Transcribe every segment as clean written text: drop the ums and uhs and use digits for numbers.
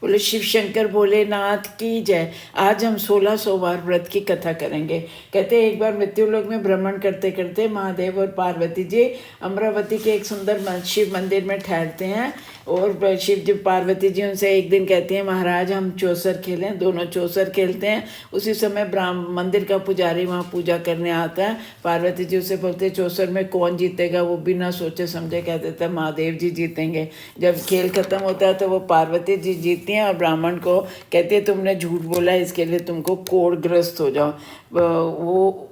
बोले शिव शंकर भोलेनाथ की जय। आज हम 16 सोमवार व्रत की कथा करेंगे। कहते एक बार मृत्युलोक में भ्रमण करते करते महादेव और पार्वती जी अमरावती के एक सुंदर शिव मंदिर में ठहरते हैं। और शिव जी पार्वती जी उनसे एक दिन कहती हैं, महाराज हम चौसर खेलें। दोनों चौसर खेलते हैं। उसी समय ब्राह्मण मंदिर का पुजारी वहाँ पूजा करने आता है। पार्वती जी उसे बोलते चौसर में कौन जीतेगा? वो बिना सोचे समझे कह देता है महादेव जी जीतेंगे। जब खेल खत्म होता है तो वो पार्वती जी जीतती हैं और ब्राह्मण को कहती है तुमने झूठ बोला, इसके लिए तुमको कोढ़ग्रस्त हो जाओ। वो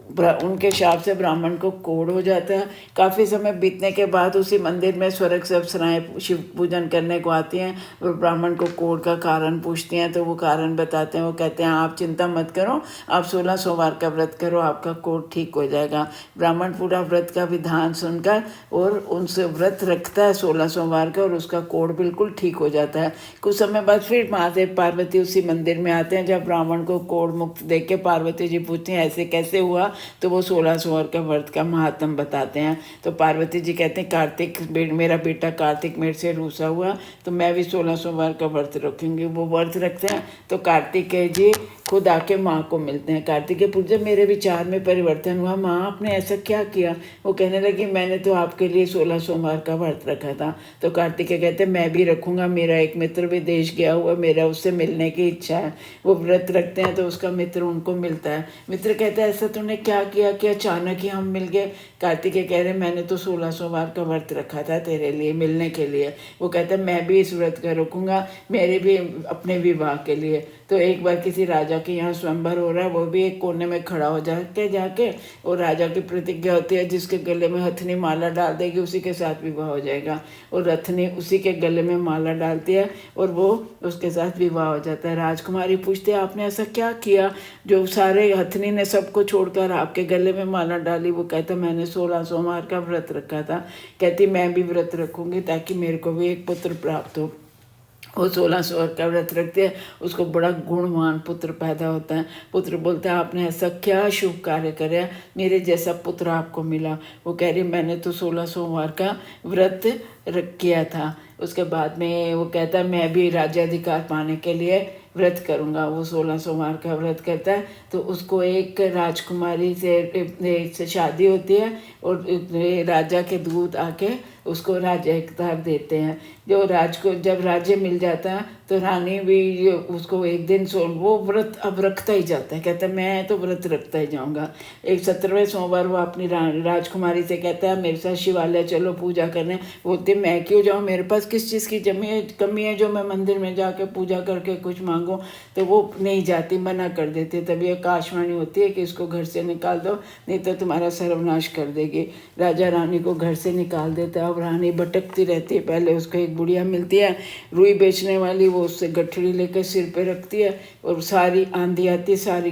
उनके शाप से ब्राह्मण को कोढ़ हो जाता है। काफ़ी समय बीतने के बाद उसी मंदिर में स्वर्ग से अप्सराएं शिव पूजन करने को आती हैं और ब्राह्मण को कोढ़ का कारण पूछती हैं। तो वो कारण बताते हैं। वो कहते हैं आप चिंता मत करो, आप 16 सोमवार का व्रत करो, आपका कोढ़ ठीक हो जाएगा। ब्राह्मण पूरा व्रत का विधान सुनकर और उनसे व्रत रखता है 16 सोमवार का और उसका कोढ़ बिल्कुल ठीक हो जाता है। कुछ समय बाद फिर महादेव पार्वती उसी मंदिर में आते हैं। जब ब्राह्मण को कोढ़ मुक्त देख के पार्वती जी पूछते हैं ऐसे कैसे हुआ? तो वो 16 सोमवार का व्रत का महात्म बताते हैं। तो पार्वती जी कहते हैं कार्तिक मेरा बेटा कार्तिक मेरे से रूसा हुआ तो मैं भी 16 सोमवार का व्रत रखूंगी। वो व्रत रखते हैं तो कार्तिकेय जी खुद आके माँ को मिलते हैं। कार्तिकेय पूछते मेरे विचार में परिवर्तन हुआ, माँ आपने ऐसा क्या किया? वो कहने लगी मैंने तो आपके लिए 16 सोमवार का व्रत रखा था। तो कार्तिकेय कहते मैं भी रखूँगा, मेरा एक मित्र विदेश गया हुआ, मेरा उससे मिलने की इच्छा है। वो व्रत रखते हैं तो उसका मित्र उनको मिलता है। मित्र कहता है ऐसा तूने क्या किया कि अचानक ही हम मिल गए? कार्तिकेय कह रहे मैंने तो 16 सोमवार का व्रत रखा था तेरे लिए मिलने के लिए। वो कहता है मैं भी इस व्रत का रखूँगा, मेरे भी अपने विवाह के लिए। तो एक बार किसी राजा के यहाँ स्वयंवर हो रहा है, वो भी एक कोने में खड़ा हो जाके और राजा की प्रतिज्ञा होती है जिसके गले में हथनी माला डाल देगी उसी के साथ विवाह हो जाएगा। और रथनी उसी के गले में माला डालती है और वो उसके साथ विवाह हो जाता है। राजकुमारी पूछती है आपने ऐसा क्या किया जो सारे हथनी ने सबको छोड़कर आपके गले में माला डाली? वो कहता मैंने 16 सोमवार का व्रत रखा था। कहती मैं भी व्रत रखूँगी ताकि मेरे को भी एक पुत्र प्राप्त हो। वो 16 सोमवार का व्रत रखते हैं, उसको बड़ा गुणवान पुत्र पैदा होता है। पुत्र बोलता है आपने ऐसा क्या शुभ कार्य कराया, मेरे जैसा पुत्र आपको मिला? वो कह रही मैंने तो 16 सोमवार का व्रत किया था। उसके बाद में वो कहता है मैं भी राज्याधिकार पाने के लिए व्रत करूँगा। वो 16 सोमवार का व्रत करता है तो उसको एक राजकुमारी से शादी होती है और राजा के दूत आके उसको राज्याधिकार देते हैं। जब राज्य मिल जाता है तो रानी भी उसको एक दिन वो व्रत अब रखता ही जाता है। कहता है मैं तो व्रत रखता ही जाऊँगा। एक 17वें सोमवार वो अपनी राजकुमारी से कहता है मेरे साथ शिवालय चलो पूजा करने। बोलते मैं क्यों जाऊँ, मेरे पास किस चीज़ की कमी है जो मैं मंदिर में जाके पूजा करके कुछ मांगूँ? तो वो नहीं जाती, मना कर देते। तभी आकाशवाणी होती है कि इसको घर से निकाल दो नहीं तो तुम्हारा सर्वनाश कर देगी। राजा रानी को घर से निकाल देता है। अब रानी भटकती रहती है। पहले उसको एक बुढ़िया मिलती है रुई बेचने वाली, वो उससे गठड़ी लेकर सिर पे रखती है और सारी आंधी आती है, सारी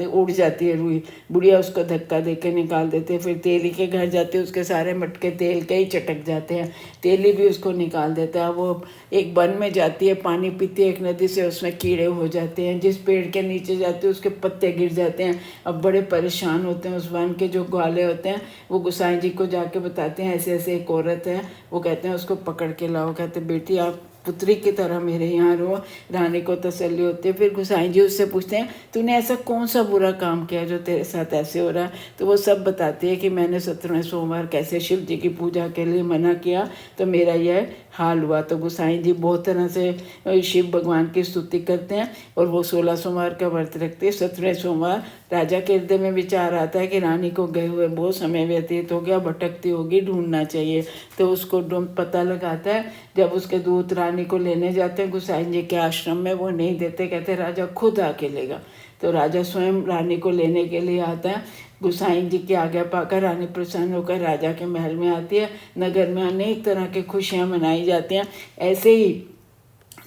उड़ जाती है रुई। बुढ़िया उसको धक्का दे के निकाल देते हैं। फिर तेली के घर जाते हैं, उसके सारे मटके तेल के ही चटक जाते हैं। तेली भी उसको निकाल देता है। वो एक वन में जाती है, पानी पीती है एक नदी से, उसमें कीड़े हो जाते हैं। जिस पेड़ के नीचे जाती है उसके पत्ते गिर जाते हैं। अब बड़े परेशान होते हैं उस वन के जो ग्वाले होते हैं। वो गोसाई जी को जाके बताते हैं ऐसे ऐसे एक औरत है। वो कहते हैं उसको पकड़ के लाओ। कहते बेटी आप पुत्री की तरह मेरे यहाँ रहो। रानी को तसल्ली होती है। फिर गोसाई जी उससे पूछते हैं तूने ऐसा कौन सा बुरा काम किया जो तेरे साथ ऐसे हो रहा है? तो वो सब बताती है कि मैंने 17वें सोमवार कैसे शिव जी की पूजा के लिए मना किया तो मेरा यह हाल हुआ। तो गोसाई जी बहुत तरह से शिव भगवान की स्तुति करते हैं और वो 16 सोमवार का व्रत रखते हैं। 17वें सोमवार राजा के हृदय में विचार आता है कि रानी को गए हुए बहुत समय व्यतीत हो गया, भटकती होगी, ढूंढना चाहिए। तो उसको पता लगाता है। जब उसके दूत रानी को लेने जाते हैं गोसाई जी के आश्रम में, वो नहीं देते, कहते राजा खुद आके लेगा। तो राजा स्वयं रानी को लेने के लिए आता है। गोसाई जी की आज्ञा पाकर रानी प्रसन्न होकर राजा के महल में आती है। नगर में अनेक तरह की खुशियाँ मनाई जाती हैं। ऐसे ही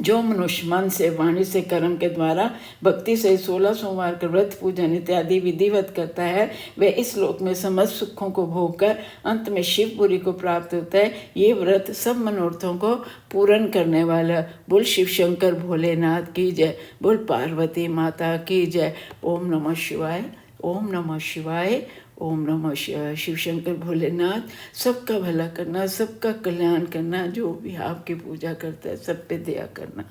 जो मनुष्य मन से, वाणी से, कर्म के द्वारा भक्ति से 16 सोमवार का व्रत पूजन इत्यादि विधिवत करता है वह इस लोक में समस्त सुखों को भोग कर अंत में शिवपुरी को प्राप्त होता है। ये व्रत सब मनोरथों को पूर्ण करने वाला। बोल शिव शंकर भोलेनाथ की जय, बोल पार्वती माता की जय। ओम नमः शिवाय, ओम नमः शिवाय, ओम नमः शिवाय। शिव शंकर भोलेनाथ सबका भला करना, सबका कल्याण करना, जो भी आपकी पूजा करता है सब पे दया करना।